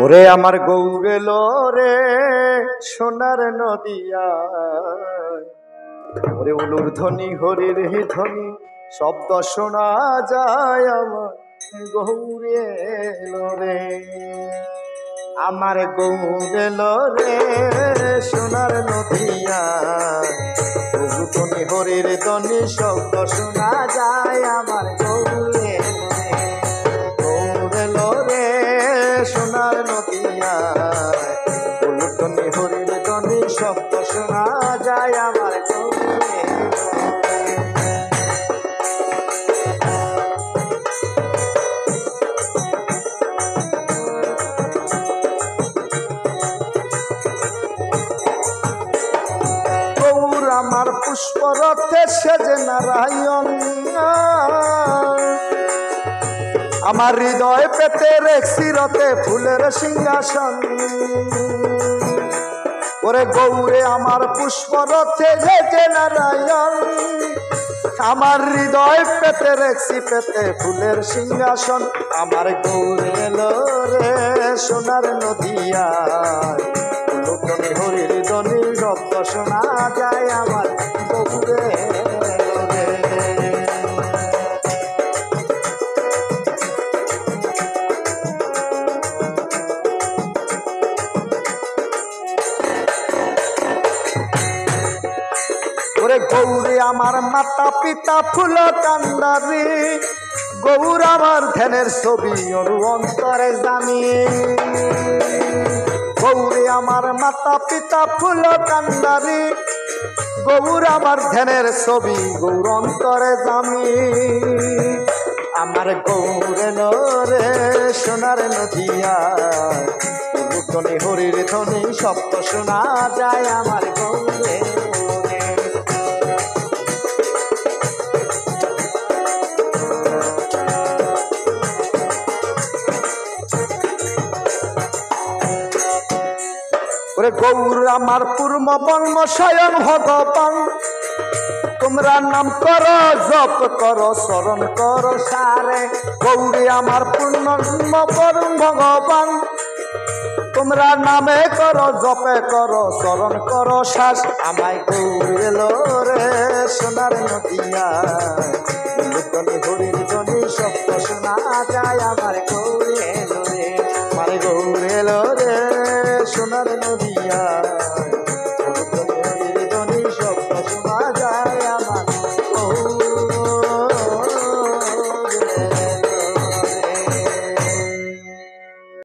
ওরে আমার গৌরেলো রে সোনার নদিয়া, ওরে উলুর ধ্বনি হরির ধ্বনি শব্দ শোনা যায় আমার গৌরেলো রে। আমার গৌরেলো রে সোনার নদিয়া, উলুর ধ্বনি হরির ধ্বনি শব্দ শোনা যায় আমার গৌরেলো রে। গৌরেলো রে সোনার নদিয়া, উলুর ধ্বনি হরির ধ্বনি শব্দ শোনা যায় আমার গৌরেলো রে। গৌর আমার পুষ্পরথে সেজে নারায়ণ, আমার হৃদয় পেতে রেখছি রথে ফুলের সিংহাসন। ওরে গৌরে আমার পুষ্পরথে সেজে নারায়ণ, আমার হৃদয় পেতে রেখছি পেতে ফুলের সিংহাসন। আমার গৌরেলো রে সোনার নদিয়া, লোকনে হরির ধ্বনি শব্দ শোনা যায় আমার গৌরেলো রে। ওরে গৌরে আমার মাতা পিতা ফুল কান্দারি, গৌর আমার ধ্যানের ছবি ওর অন্তরে জানি। গৌরে আমার মাতা পিতা ফুল কান্দারি, গৌর আমার ধ্যানের ছবি গৌর অন্তরে জানি। আমার গৌরেলো রে সোনার নদিয়া, ধ্বনি হরির ধ্বনি শব্দ শোনা যায় আমার গৌরেলো রে। ওরে গৌর আমার পূর্ব বর্ম স্বয়ং ভগবান, তোমরা নাম করো জপ করো স্মরণ করো সারে। গৌরী আমার পূর্ণ পরম ভগবান, তোমরা নামে করো জপে করো স্মরণ করো শ্বাস। আমায় গৌরেলো রে সোনার নদিয়া, ধ্বনি হরির ধ্বনি শব্দ শোনা যায় আমার গৌরেলো রে। আমার গৌরেলো রে